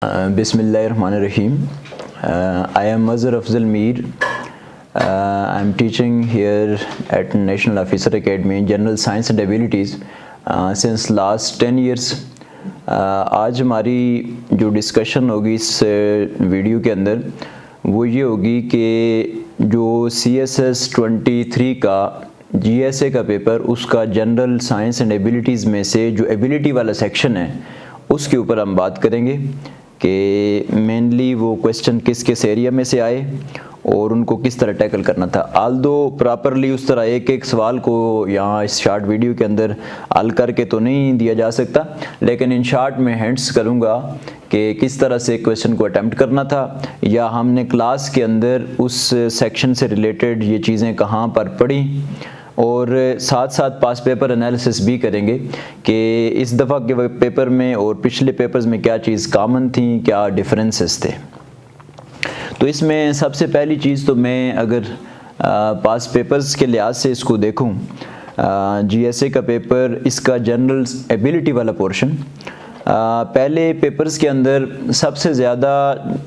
Bismillahirrahmanirrahim. I am Mazhar Afzal Mir. I am teaching here at National Officer Academy General Science and Abilities since last 10 years. आज हमारी जो discussion होगी इस video के अंदर वो ये होगी कि जो CSS 23 का GSA का पेपर उसका जनरल साइंस एंड एबिलिटीज़ में से जो एबिलिटी वाला सेक्शन है उसके ऊपर हम बात करेंगे कि मेनली वो क्वेश्चन किस किस एरिया में से आए और उनको किस तरह टैकल करना था। आल्दो प्रॉपरली उस तरह एक एक सवाल को यहाँ इस शॉर्ट वीडियो के अंदर हल करके तो नहीं दिया जा सकता, लेकिन इन शॉर्ट में हिंट्स करूँगा कि किस तरह से क्वेश्चन को अटेम्प्ट करना था या हमने क्लास के अंदर उस सेक्शन से रिलेटेड ये चीज़ें कहाँ पर पढ़ी, और साथ साथ पास पेपर एनालिसिस भी करेंगे कि इस दफ़ा के पेपर में और पिछले पेपर्स में क्या चीज़ कॉमन थी, क्या डिफरेंसेस थे। तो इसमें सबसे पहली चीज़ तो मैं अगर पास पेपर्स के लिहाज से इसको देखूं, GSA का पेपर इसका जनरल एबिलिटी वाला पोर्शन पहले पेपर्स के अंदर सबसे ज़्यादा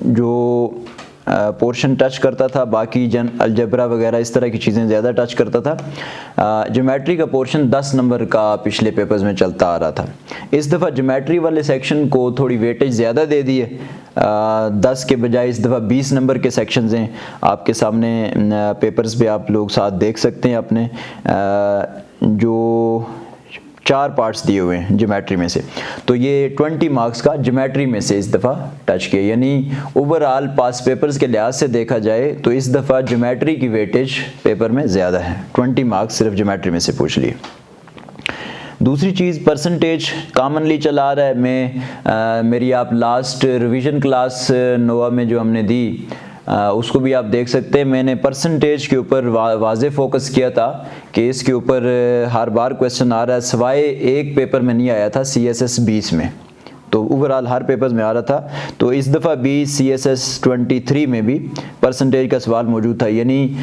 जो पोर्शन टच करता था, बाकी अलजबरा वगैरह इस तरह की चीज़ें ज़्यादा टच करता था। ज्योमेट्री का पोर्शन 10 नंबर का पिछले पेपर्स में चलता आ रहा था। इस दफ़ा ज्योमेट्री वाले सेक्शन को थोड़ी वेटेज ज़्यादा दे दी है, 10 के बजाय इस दफ़ा 20 नंबर के सेक्शंस हैं। आपके सामने पेपर्स पे आप लोग साथ देख सकते हैं अपने जो 4 पार्ट्स दिए हुए हैं ज्योमेट्री में से, तो ये 20 मार्क्स का ज्योमेट्री में से इस दफ़ा टच किया, यानी ओवरऑल पास पेपर्स के लिहाज से देखा जाए तो इस दफ़ा ज्योमेट्री की वेटेज पेपर में ज़्यादा है, 20 मार्क्स सिर्फ ज्योमेट्री में से पूछ लिए। दूसरी चीज़ परसेंटेज कॉमनली चला रहा है। मेरी आप लास्ट रिवीजन क्लास नोवा में जो हमने दी उसको भी आप देख सकते हैं। मैंने परसेंटेज के ऊपर वाज़े फोकस किया था कि इसके ऊपर हर बार क्वेश्चन आ रहा है, सिवाय एक पेपर में नहीं आया था CSS 20 में, तो ओवरऑल हर पेपर में आ रहा था। तो इस दफ़ा भी CSS 23 में भी परसेंटेज का सवाल मौजूद था, यानी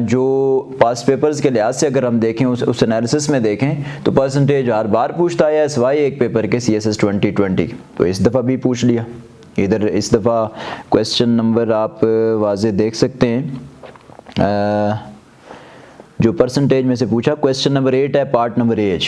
जो पास पेपर्स के लिहाज से अगर हम देखें उस एनालिसिस में देखें तो परसेंटेज हर बार पूछता आया है सिवाय एक पेपर के CSS 2020, तो इस दफ़ा भी पूछ लिया। इधर इस दफ़ा क्वेश्चन नंबर आप वाज़े देख सकते हैं जो परसेंटेज में से पूछा, क्वेश्चन नंबर 8 है, पार्ट नंबर A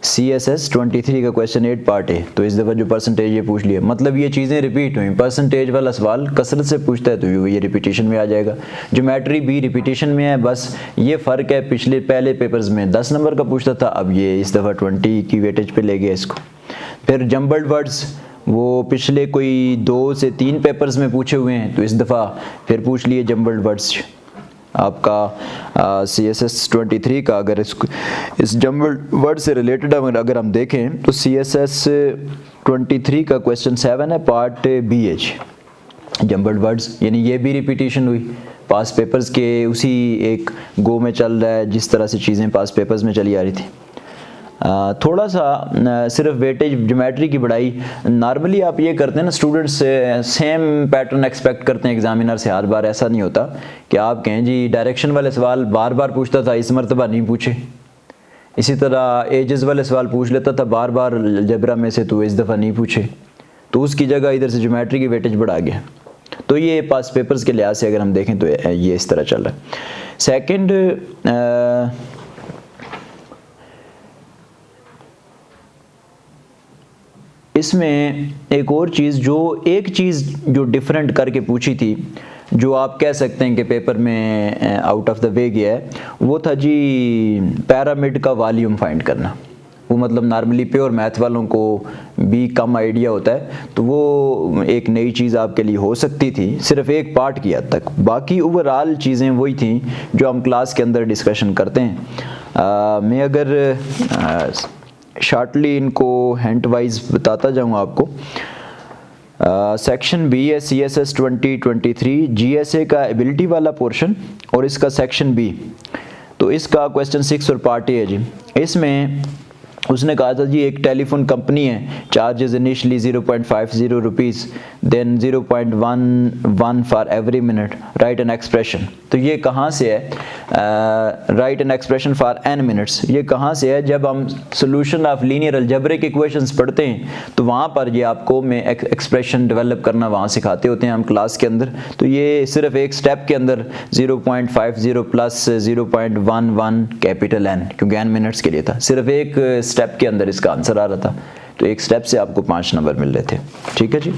CSS 23 का क्वेश्चन 8 पार्ट A। तो इस दफ़ा जो परसेंटेज ये पूछ लिया, मतलब ये चीज़ें रिपीट हुई। परसेंटेज वाला सवाल कसरत से पूछता है तो ये रिपीटेशन में आ जाएगा। ज्योमेट्री भी रिपीटेशन में है, बस ये फ़र्क है पहले पेपर्स में 10 नंबर का पूछता था, अब ये इस दफ़ा 20 की वेटेज पे ले गया इसको। फिर जम्बल्ड वर्ड्स वो पिछले कोई 2 से 3 पेपर्स में पूछे हुए हैं, तो इस दफ़ा फिर पूछ लिए जम्बल्ड वर्ड्स आपका CSS 23 का। अगर इस जम्बल्ड वर्ड से रिलेटेड अगर हम देखें तो CSS 23 का क्वेश्चन 7 है, पार्ट BH जम्बल्ड वर्ड्स, यानी ये भी रिपीटेशन हुई पास पेपर्स के उसी एक गो में चल रहा है जिस तरह से चीज़ें पास पेपर्स में चली आ रही थी। थोड़ा सा सिर्फ वेटेज ज्योमेट्री की बढ़ाई। नॉर्मली आप ये करते हैं ना, स्टूडेंट्स सेम पैटर्न एक्सपेक्ट करते हैं एग्जामिनर से, हर बार ऐसा नहीं होता कि आप कहें जी डायरेक्शन वाले सवाल बार बार पूछता था, इस मरतबा नहीं पूछे। इसी तरह एजेस वाले सवाल पूछ लेता था बार बार अलजबरा में से, तो इस दफ़ा नहीं पूछे, तो उसकी जगह इधर से ज्योमेट्री की वेटेज बढ़ा गया। तो ये पास पेपर्स के लिहाज से अगर हम देखें तो ये इस तरह चल रहा है। सेकेंड, इसमें एक और चीज़ जो डिफरेंट करके पूछी थी, जो आप कह सकते हैं कि पेपर में आउट ऑफ द वे गया है, वो था जी पैरामिड का वॉल्यूम फाइंड करना। वो मतलब नॉर्मली प्योर मैथ वालों को भी कम आइडिया होता है, तो वो एक नई चीज़ आपके लिए हो सकती थी सिर्फ एक पार्ट की हद तक। बाकी ओवरऑल चीज़ें वही थी जो हम क्लास के अंदर डिस्कशन करते हैं। मैं अगर शॉर्टली इनको हिंट वाइज बताता जाऊँ आपको। सेक्शन B है CSS 2023 GSA का एबिलिटी वाला पोर्शन, और इसका सेक्शन B, तो इसका क्वेश्चन 6 और पार्ट A है जी। इसमें उसने कहा था जी एक टेलीफोन कंपनी है, charges initially 0.50 rupees, then 0.11 for every minute, right an expression. तो ये कहाँ से है, right an expression for n minutes, ये कहाँ से है, जब हम solution of linear algebraic equations पढ़ते हैं तो वहाँ पर ये आपको मैं एक्सप्रेशन डेवलप करना वहाँ सिखाते होते हैं हम क्लास के अंदर। तो ये सिर्फ एक स्टेप के अंदर 0.50 प्लस 0.11 कैपिटल N, क्योंकि n मिनट्स के लिए था, सिर्फ एक स्टेप के अंदर इसका आंसर आ रहा था। तो एक स्टेप से आपको 5 नंबर मिल रहे थे, ठीक है जी।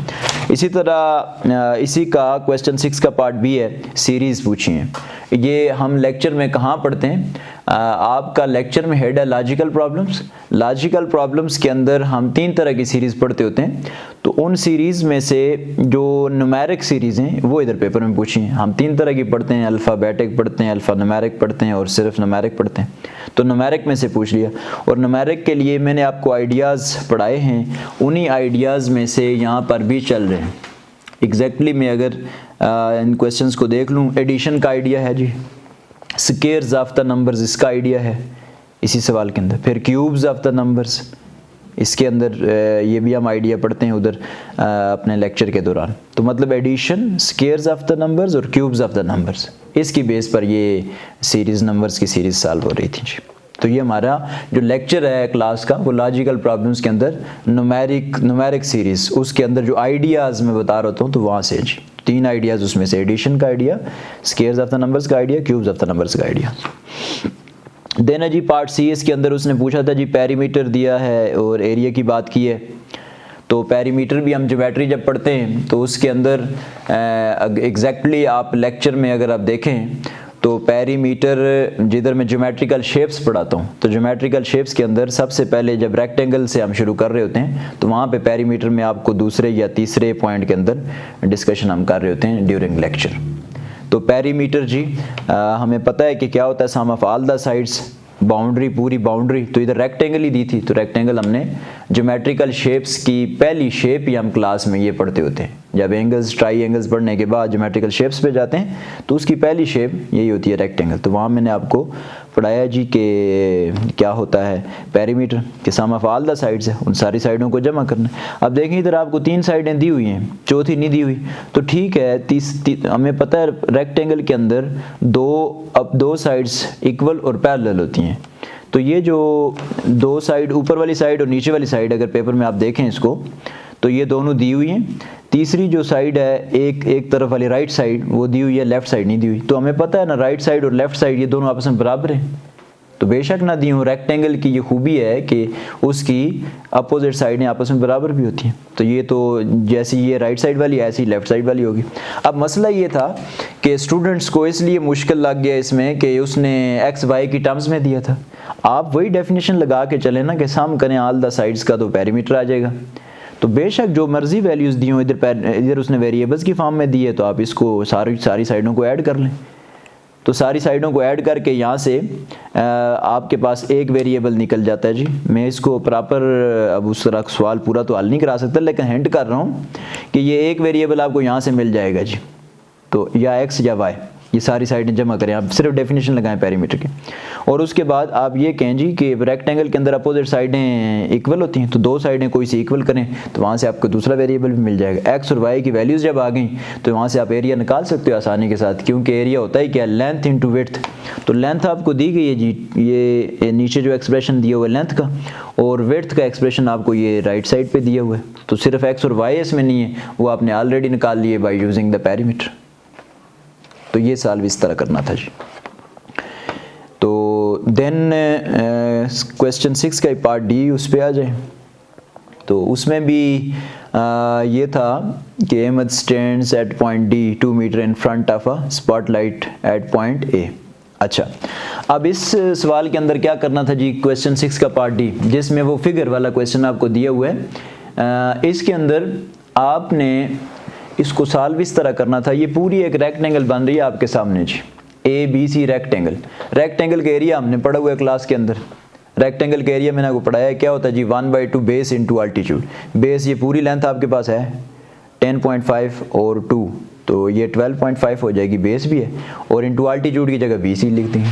इसी तरह इसी का क्वेश्चन 6 का पार्ट बी है, सीरीज़ पूछी है। ये हम लेक्चर में कहाँ पढ़ते हैं, आपका लेक्चर में हेड है लॉजिकल प्रॉब्लम्स। लॉजिकल प्रॉब्लम्स के अंदर हम 3 तरह की सीरीज़ पढ़ते होते हैं। तो उन सीरीज़ में से जो न्यूमेरिक सीरीज़ हैं वो इधर पेपर में पूछी हैं। हम 3 तरह की पढ़ते हैं, अल्फ़ाबेटिक पढ़ते हैं, अल्फ़ा न्यूमेरिक पढ़ते हैं और सिर्फ न्यूमेरिक पढ़ते हैं। तो न्यूमेरिक में से पूछ लिया, और न्यूमेरिक के लिए मैंने आपको आइडियाज़ पढ़ाए हैं, उन्हीं आइडियाज़ में से यहाँ पर भी चल रहे हैं। एग्जैक्टली मैं अगर इन क्वेश्चंस को देख लूँ, एडिशन का आइडिया है जी, स्क्वायर्स ऑफ द नंबर्स इसका आइडिया है इसी सवाल के अंदर, फिर क्यूब्स ऑफ द नंबर्स इसके अंदर ये भी हम आइडिया पढ़ते हैं उधर अपने लेक्चर के दौरान। तो मतलब addition, squares of the numbers और क्यूब्स ऑफ द नंबर्स, इसकी बेस पर ये सीरीज़ नंबर्स की सीरीज़ सॉल्व हो रही थी जी। तो ये हमारा जो लेक्चर है क्लास का वो लॉजिकल प्रॉब्लम्स के अंदर न्यूमेरिक सीरीज़, उसके अंदर जो आइडियाज़ मैं बता रहा हूँ तो वहाँ से जी 3 आइडियाज़, उसमें से एडिशन का idea, squares of the numbers का idea, cubes of the numbers का आइडिया। देन है जी पार्ट सी, इसके अंदर उसने पूछा था जी पेरीमीटर दिया है और एरिया की बात की है। तो पेरीमीटर भी हम ज्योमेट्री जब पढ़ते हैं तो उसके अंदर एग्जैक्टली आप लेक्चर में अगर आप देखें तो पेरीमीटर, जिधर मैं ज्योमेट्रिकल शेप्स पढ़ाता हूँ, तो ज्योमेट्रिकल शेप्स के अंदर सबसे पहले जब रेक्टेंगल से हम शुरू कर रहे होते हैं तो वहाँ पे पेरीमीटर में आपको दूसरे या तीसरे पॉइंट के अंदर डिस्कशन हम कर रहे होते हैं ड्यूरिंग लेक्चर। तो पेरीमीटर जी हमें पता है कि क्या होता है, sum of all the sides, boundary, पूरी बाउंड्री। तो इधर रेक्टेंगल ही दी थी, तो रेक्टेंगल हमने ज्योमेट्रिकल शेप्स की पहली शेप ही हम क्लास में ये पढ़ते होते हैं। जब एंगल्स, ट्राई एंगल्स पढ़ने के बाद ज्योमेट्रिकल शेप्स पे जाते हैं तो उसकी पहली शेप यही होती है रेक्टेंगल। तो वहाँ मैंने आपको पढ़ाया जी कि क्या होता है पेरीमीटर, कि सम ऑफ ऑल द साइड्स है, उन सारी साइडों को जमा करना। अब देखें इधर आपको 3 साइडें दी हुई हैं, चौथी नहीं दी हुई, तो ठीक है हमें पता है रेक्टेंगल के अंदर दो साइड्स इक्वल और पैरेलल होती हैं। तो ये जो 2 साइड, ऊपर वाली साइड और नीचे वाली साइड, अगर पेपर में आप देखें इसको तो ये दोनों दी हुई हैं। तीसरी जो साइड है एक तरफ वाली राइट साइड वो दी हुई है, लेफ्ट साइड नहीं दी हुई। तो हमें पता है ना राइट साइड और लेफ्ट साइड ये दोनों आपस में बराबर हैं, तो बेशक ना दी हूँ, रेक्टेंगल की ये खूबी है कि उसकी अपोजिट साइडें आपस में बराबर भी होती हैं। तो ये तो जैसी ये राइट साइड वाली ऐसी लेफ्ट साइड वाली होगी। अब मसला ये था कि स्टूडेंट्स को इसलिए मुश्किल लग गया इसमें कि उसने एक्स वाई की टर्म्स में दिया था। आप वही डेफिनेशन लगा के चले ना कि सम करें ऑल द साइड्स का, तो पेरीमीटर आ जाएगा। तो बेशक जो मर्जी वैल्यूज़ दी हो, इधर उसने वेरिएबल्स की फॉर्म में दी है, तो आप इसको सारी साइडों को ऐड कर लें। तो सारी साइडों को ऐड करके यहाँ से आपके पास एक वेरिएबल निकल जाता है जी। मैं इसको प्रॉपर अब उस तरह सवाल पूरा तो हल नहीं करा सकता, लेकिन हिंट कर रहा हूँ कि ये एक वेरिएबल आपको यहाँ से मिल जाएगा जी। तो या एक्स या वाई, ये सारी साइडें जमा करें, आप सिर्फ डेफिनेशन लगाएं पेरीमीटर के, और उसके बाद आप ये कहें जी कि रेक्टेंगल के अंदर अपोजिट साइडें इक्वल होती हैं, तो 2 साइडें कोई सी इक्वल करें, तो वहाँ से आपको दूसरा वेरिएबल भी मिल जाएगा। एक्स और वाई की वैल्यूज़ जब आ गई तो वहाँ से आप एरिया निकाल सकते हो आसानी के साथ, क्योंकि एरिया होता है क्या, लेंथ इंटू विड्थ। तो लेंथ आपको दी गई है जी, ये नीचे जो एक्सप्रेशन दिया हुआ है लेंथ का, और विड्थ का एक्सप्रेशन आपको ये राइट साइड पर दिया हुआ है। तो सिर्फ एक्स और वाई इसमें नहीं है, वो आपने ऑलरेडी निकाल लिए बाई यूजिंग द पेरीमीटर। तो ये सॉल्व इस तरह करना था जी। तो देन क्वेश्चन 6 का पार्ट डी, उस पे आ जाए। तो उसमें भी ये था कि Ahmed stands at point D 2 metre in front of a spotlight at point A. अच्छा, अब इस सवाल के अंदर क्या करना था जी, क्वेश्चन 6 का पार्ट डी, जिसमें वो फिगर वाला क्वेश्चन आपको दिया हुआ है, इसके अंदर आपने इसको सॉल्व इस तरह करना था। ये पूरी एक रेक्टेंगल बन रही है आपके सामने जी, A B C rectangle. Rectangle का एरिया हमने पढ़ा हुआ है क्लास के अंदर। रेक्टेंगल का एरिया मैंने आपको पढ़ाया है, क्या होता है जी, 1/2 बेस इंटू अल्टीट्यूड। बेस ये पूरी लेंथ आपके पास है 10.5 और 2, तो ये 12.5 हो जाएगी, बेस भी है, और इंटू अल्टीट्यूड की जगह BC लिख देंगे।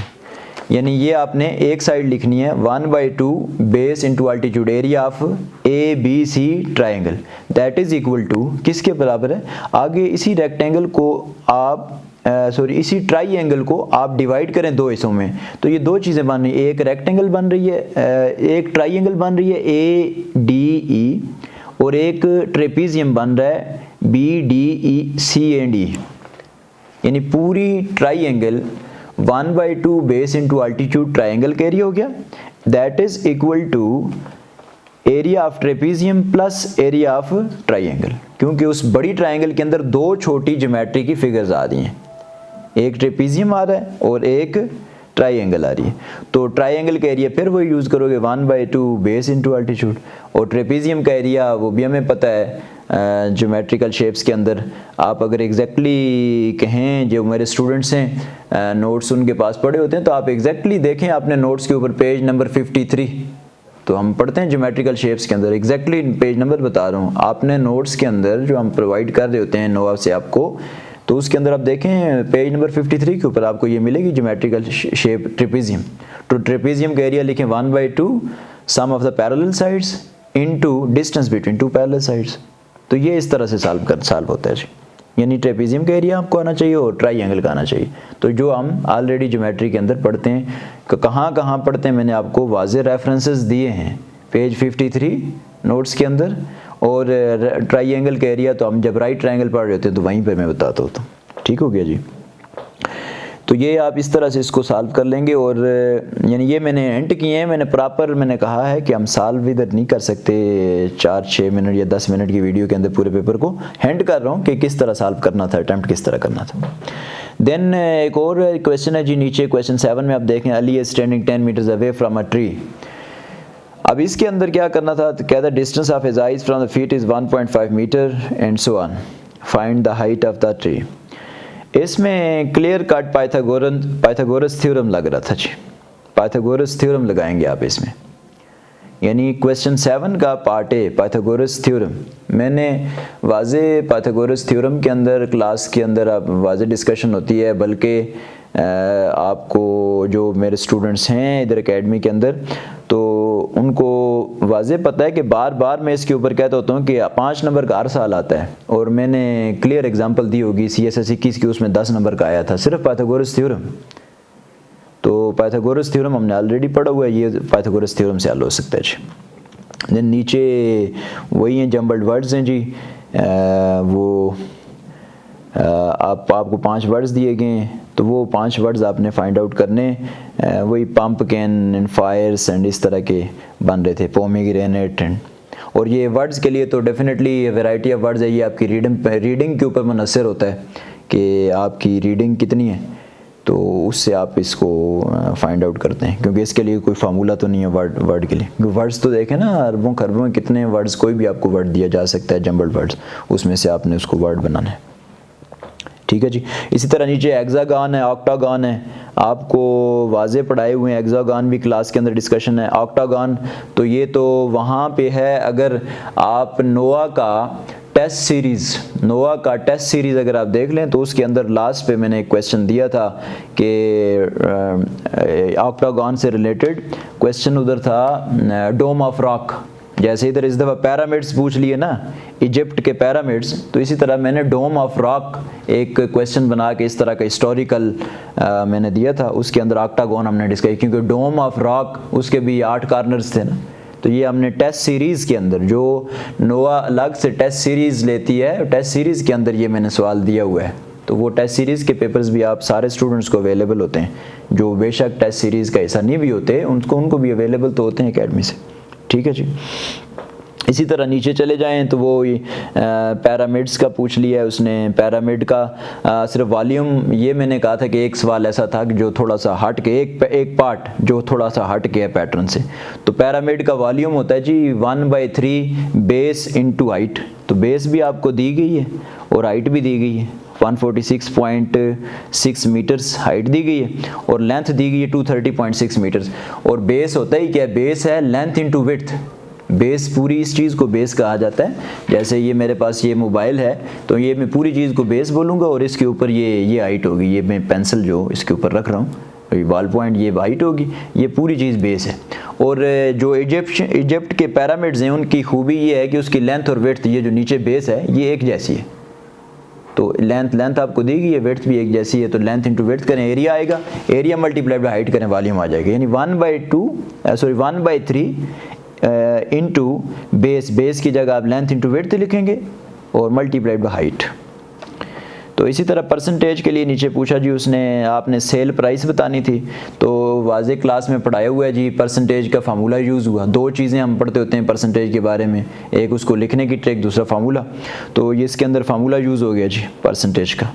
यानी ये आपने एक साइड लिखनी है 1/2 base into altitude area of ABC triangle that is equal to किसके बराबर है। आगे इसी रेक्टेंगल को आप इसी ट्राइंगल को आप डिवाइड करें दो हिस्सों में, तो ये दो चीज़ें बन रही है, एक रेक्टेंगल बन रही है, एक ट्राइंगल बन रही है ADE और एक ट्रेपीजियम बन रहा है BDEC&E। यानी पूरी triangle 1/2 base into altitude triangle का एरिया हो गया that is equal to area of trapezium plus area of triangle, क्योंकि उस बड़ी ट्राइंगल के अंदर दो छोटी ज्योमेट्री की फिगर्स आ रही हैं, एक ट्रेपीजियम आ रहा है और एक ट्राइंगल आ रही है। तो ट्राइंगल का एरिया फिर वो यूज़ करोगे 1/2 बेस इंटू अल्टीट्यूड, और ट्रेपीजियम का एरिया वो भी हमें पता है ज्योमेट्रिकल शेप्स के अंदर। आप अगर एग्जैक्टली कहें, जो मेरे स्टूडेंट्स हैं नोट्स उनके पास पढ़े होते हैं, तो आप एग्जैक्टली देखें आपने नोट्स के ऊपर पेज नंबर 53, तो हम पढ़ते हैं ज्योमेट्रिकल शेप्स के अंदर, एग्जैक्टली पेज नंबर बता रहा हूँ आपने नोट्स के अंदर जो हम प्रोवाइड कर रहे होते हैं नोवा से आपको, तो उसके अंदर आप देखें पेज नंबर 53 के ऊपर आपको ये मिलेगी ज्योमेट्रिकल शेप ट्रेपीजियम। तो ट्रेपीजियम का एरिया लिखें 1/2 sum of the parallel sides into distance between two parallel sides. तो ये इस तरह से सॉल्व होता है जी, यानी ट्रेपीजियम का एरिया आपको आना चाहिए और ट्राइंगल का आना चाहिए। तो जो हम ऑलरेडी ज्योमेट्री के अंदर पढ़ते हैं, कहाँ कहाँ पढ़ते हैं मैंने आपको वाज़े रेफरेंसेस दिए हैं पेज 53 नोट्स के अंदर, और ट्राइंगल का एरिया तो हम जब राइट ट्राइंगल पढ़ रहे होते हैं तो वहीं पर मैं बताता होता हूँ। ठीक हो गया जी। तो ये आप इस तरह से इसको सॉल्व कर लेंगे, और यानी ये मैंने एंड किए हैं, मैंने कहा है कि हम सॉल्व इधर नहीं कर सकते 4-6 मिनट या 10 मिनट की वीडियो के अंदर पूरे पेपर को हैंड कर रहा हूँ कि किस तरह सॉल्व करना था, अटैम्प्ट किस तरह करना था। देन एक और क्वेश्चन है जी नीचे क्वेश्चन 7 में आप देखें, Ali is standing 10 metres away from a tree. अब इसके अंदर क्या करना था, तो कहता distance of his eyes from the feet is 1.5 metre and so on, find the height of the tree. इसमें क्लियर कट पाइथागोरस थ्योरम लग रहा था जी, पाइथागोरस थ्योरम लगाएंगे आप इसमें, यानी क्वेश्चन 7 का पार्ट ए पाइथागोरस थ्योरम। मैंने वाजे पाइथागोरस थ्योरम के अंदर क्लास के अंदर आप वाजे डिस्कशन होती है, बल्कि आपको जो मेरे स्टूडेंट्स हैं इधर एकेडमी के अंदर, तो उनको वाजे पता है कि बार बार मैं इसके ऊपर कहता होता हूँ कि 5 नंबर का हर साल आता है, और मैंने क्लियर एग्जांपल दी होगी CSS 21 की, उसमें 10 नंबर का आया था सिर्फ पाइथागोरस थ्योरम। तो पाइथागोरस थ्योरम हमने ऑलरेडी पढ़ा हुआ है, ये पाइथागोरस थ्योरम से हल हो सकता है जी। देन नीचे वही हैं जम्बल्ड वर्ड्स हैं जी, वो आपको 5 वर्ड्स दिए गए हैं, तो वो 5 वर्ड्स आपने फाइंड आउट करने, वही पंपकिन एंड फायर्स एंड इस तरह के बन रहे थे, पोमीग्रेनेट एंड, और ये वर्ड्स के लिए तो डेफिनेटली वैरायटी ऑफ वर्ड्स है, ये आपकी रीडिंग के ऊपर मुनसर होता है कि आपकी रीडिंग कितनी है, तो उससे आप इसको फाइंड आउट करते हैं, क्योंकि इसके लिए कोई फार्मूला तो नहीं है वर्ड के लिए। वर्ड्स तो देखें ना, अरबों खरबों में कितने वर्ड्स, कोई भी आपको वर्ड दिया जा सकता है जम्बल्ड वर्ड्स, उसमें से आपने उसको वर्ड बनाना है। ठीक है जी। इसी तरह नीचे हेक्सागन है, ऑक्टागन है, आपको वाजे पढ़ाए हुए हैं, हेक्सागन भी क्लास के अंदर डिस्कशन है। ऑक्टागन तो ये तो वहाँ पे है, अगर आप नोवा का टेस्ट सीरीज़ अगर आप देख लें तो उसके अंदर लास्ट पे मैंने एक क्वेश्चन दिया था कि ऑक्टागन से रिलेटेड क्वेश्चन उधर था डोम ऑफ रॉक, जैसे इधर इस दफ़ा पैरामिड्स पूछ लिए ना, इजिप्ट के पैरामिड्स, तो इसी तरह मैंने डोम ऑफ रॉक एक क्वेश्चन बना के इस तरह का हिस्टोरिकल मैंने दिया था, उसके अंदर ऑक्टागन हमने डिस्कस, क्योंकि डोम ऑफ रॉक उसके भी 8 कॉर्नर्स थे ना, तो ये हमने टेस्ट सीरीज़ के अंदर, जो नोवा अलग से टेस्ट सीरीज़ लेती है, टेस्ट सीरीज़ के अंदर ये मैंने सवाल दिया हुआ है। तो वो टेस्ट सीरीज़ के पेपर्स भी आप सारे स्टूडेंट्स को अवेलेबल होते हैं, जो बेशक टेस्ट सीरीज़ का हिस्सा नहीं भी होते उनको भी अवेलेबल तो होते हैं एकेडमी से। ठीक है जी। इसी तरह नीचे चले जाएं तो वो पैरामिड्स का पूछ लिया है उसने। पैरामिड का सिर्फ वॉल्यूम, ये मैंने कहा था कि एक सवाल ऐसा था कि जो थोड़ा सा हट के, एक पार्ट जो थोड़ा सा हट के है पैटर्न से। तो पैरामिड का वॉल्यूम होता है जी 1/3 बेस इंटू हाइट। तो बेस भी आपको दी गई है और हाइट भी दी गई है, 146.6 मीटर्स हाइट दी गई है और लेंथ दी गई है 230.6 मीटर्स। और बेस होता ही क्या है, बेस है लेंथ इंटू विड्थ। बेस, पूरी इस चीज़ को बेस कहा जाता है। जैसे ये मेरे पास ये मोबाइल है, तो ये मैं पूरी चीज़ को बेस बोलूँगा और इसके ऊपर ये हाइट होगी, ये मैं पेंसिल जो इसके ऊपर रख रहा हूँ, वाल पॉइंट ये हाइट होगी, ये पूरी चीज़ बेस है। और जो इजिप्ट के पिरामिड्स हैं उनकी खूबी ये है कि उसकी लेंथ और विड्थ, ये जो नीचे बेस है ये एक जैसी है। तो लेंथ आपको दी गई है, विड्थ भी एक जैसी है, तो लेंथ इंटू विड्थ करें, एरिया आएगा, एरिया मल्टीप्लाइड बाई हाइट करें, वॉल्यूम आ जाएगा। यानी 1/3 इंटू बेस की जगह आप लेंथ इंटू विड्थ लिखेंगे और मल्टीप्लाइड बाई हाइट। तो इसी तरह परसेंटेज के लिए नीचे पूछा जी उसने, आपने सेल प्राइस बतानी थी, तो वाज़े क्लास में पढ़ाया हुआ है जी, परसेंटेज का फार्मूला यूज़ हुआ। दो चीज़ें हम पढ़ते होते हैं परसेंटेज के बारे में, एक उसको लिखने की ट्रिक, दूसरा फार्मूला। तो ये इसके अंदर फार्मूला यूज़ हो गया जी परसेंटेज का,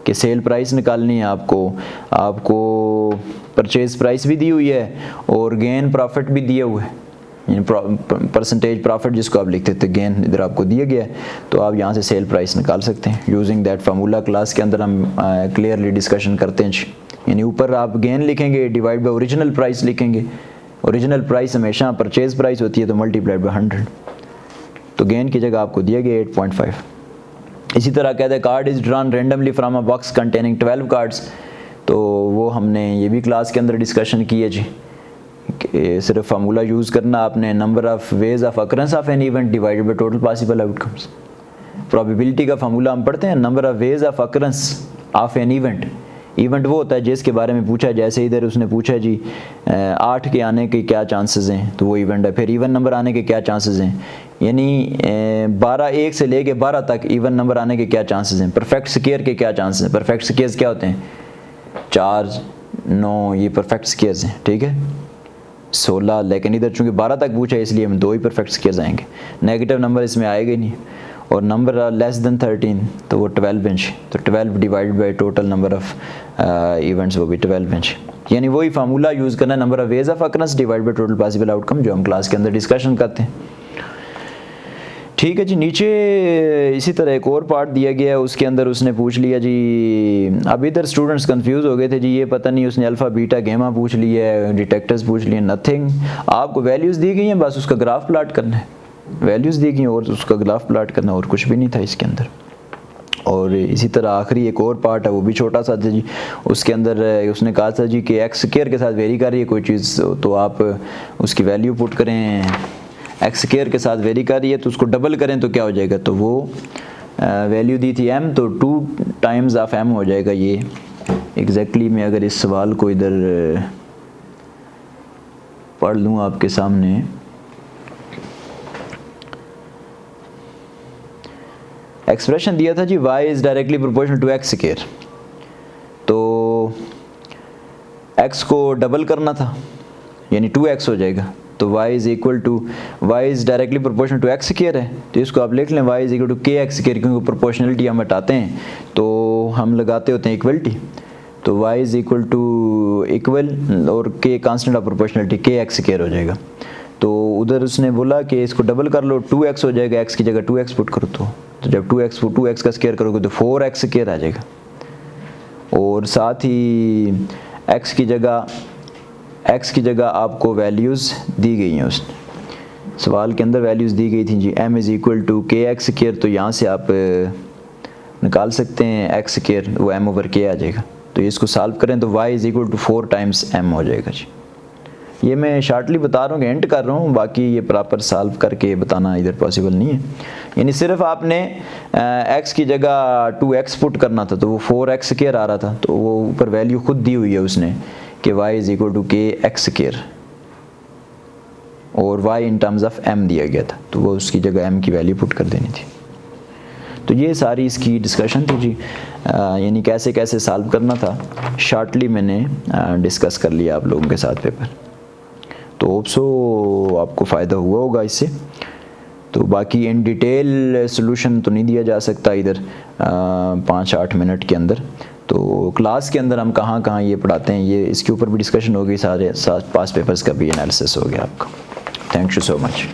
कि सेल प्राइस निकालनी है आपको परचेज़ प्राइस भी दी हुई है और गेन प्रॉफिट भी दिया हुआ है, परसेंटेज प्रॉफिट जिसको आप लिखते थे, गेन इधर आपको दिया गया है, तो आप यहाँ से सेल प्राइस निकाल सकते हैं यूजिंग दैट फार्मूला। क्लास के अंदर हम क्लियरली डिस्कशन करते हैं जी। यानी ऊपर आप गेन लिखेंगे डिवाइड बाय ओरिजिनल प्राइस लिखेंगे, ओरिजिनल प्राइस हमेशा परचेज प्राइस होती है, तो मल्टीप्लाइड बाय 100, तो गेन की जगह आपको दिया गया 8.5। इसी तरह कहते हैं card is drawn randomly from a box containing 12 cards, तो वो हमने ये भी क्लास के अंदर डिस्कशन की है जी, सिर्फ फार्मूला यूज़ करना आपने, number of ways of occurrence of an event divided by total possible outcomes. Probability का फार्मूला हम पढ़ते हैं, number of ways of occurrence of an event, event वो होता है जिसके बारे में पूछा है, जैसे इधर उसने पूछा जी 8 के आने के क्या चांसेस हैं, तो वो इवेंट है। फिर इवन नंबर आने के क्या चांसेस हैं, यानी 1 से लेके 12 तक इवन नंबर आने के क्या चांसेस हैं। परफेक्ट स्क्वायर के क्या चांसेस हैं, परफेक्ट स्क्वायर्स क्या होते हैं, 4, 9, ये परफेक्ट स्क्वायर्स हैं, ठीक है, 16, लेकिन इधर चूँकि 12 तक पूछा है इसलिए हम 2 ही परफेक्ट स्क्वायर्स आएंगे, नेगेटिव नंबर इसमें आएगा ही नहीं। और नंबर लेस देन 13 तो वो 12 इंच, तो 12 divided by total number of events, वो भी 12 इंच। यानी वही फार्मूला यूज़ करना है, number of ways of occurrence divide by total possible outcome, जो हम क्लास के अंदर डिस्कशन करते हैं। ठीक है जी। नीचे इसी तरह एक और पार्ट दिया गया है, उसके अंदर उसने पूछ लिया जी, अब इधर स्टूडेंट्स कंफ्यूज हो गए थे जी, ये पता नहीं उसने अल्फ़ा बीटा गैमा पूछ लिया है, डिटेक्टर्स पूछ लिए, नथिंग। आपको वैल्यूज़ दी गई हैं, बस उसका ग्राफ प्लाट करना है, वैल्यूज़ दी गई और उसका ग्राफ प्लाट करना, और कुछ भी नहीं था इसके अंदर। और इसी तरह आखिरी एक और पार्ट है, वो भी छोटा सा था जी, उसके अंदर उसने कहा था जी कि एक्स स्क्वायर के साथ वेरी कर रही है कोई चीज़, तो आप उसकी वैल्यू पुट करें, एक्स स्क्वायर के साथ वेरी कर रही है तो उसको डबल करें तो क्या हो जाएगा, तो वो वैल्यू दी थी m, तो 2 टाइम्स ऑफ m हो जाएगा। ये एग्जैक्टली मैं अगर इस सवाल को इधर पढ़ लूँ आपके सामने, एक्सप्रेशन दिया था जी y is directly proportional to x square, तो x को डबल करना था यानी 2x हो जाएगा, तो y is equal to, y is directly proportional to x square है, तो इसको आप लिख लें y is equal to k x square, क्योंकि प्रोपोर्शनलिटी हम हटाते हैं तो हम लगाते होते हैं इक्वलिटी, तो y is equal to equal और k constant of proportionality k x square हो जाएगा। तो उधर उसने बोला कि इसको डबल कर लो, 2x हो जाएगा, x की जगह 2x पुट करो, तो जब 2x का स्क्वायर करोगे तो 4x स्क्वायर आ जाएगा। और साथ ही x की जगह आपको वैल्यूज़ दी गई हैं, उस सवाल के अंदर वैल्यूज़ दी गई थी जी, m is equal to k x square, तो यहाँ से आप निकाल सकते हैं x स्क्वायर, वो m ओवर k आ जाएगा। तो इसको सॉल्व करें तो y is equal to 4 times m हो जाएगा जी। ये मैं शार्टली बता रहा हूँ, एंड कर रहा हूँ, बाकी ये प्रॉपर सॉल्व करके बताना इधर पॉसिबल नहीं है। यानी सिर्फ आपने x की जगह 2x पुट करना था, तो वो 4x स्क्वायर आ रहा था, तो वो ऊपर वैल्यू खुद दी हुई है उसने कि y is equal to k x square, और y in terms of m दिया गया था, तो वो उसकी जगह m की वैल्यू पुट कर देनी थी। तो ये सारी इसकी डिस्कशन थी जी, यानी कैसे कैसे सॉल्व करना था, शॉर्टली मैंने डिस्कस कर लिया आप लोगों के साथ पेपर। तो होप सो आपको फ़ायदा हुआ होगा इससे। तो बाकी इन डिटेल सोल्यूशन तो नहीं दिया जा सकता इधर 5-8 मिनट के अंदर, तो क्लास के अंदर हम कहाँ कहाँ ये पढ़ाते हैं, ये इसके ऊपर भी डिस्कशन होगी, सारे पास पेपर्स का भी एनालिसिस हो गया आपका। Thank you so much.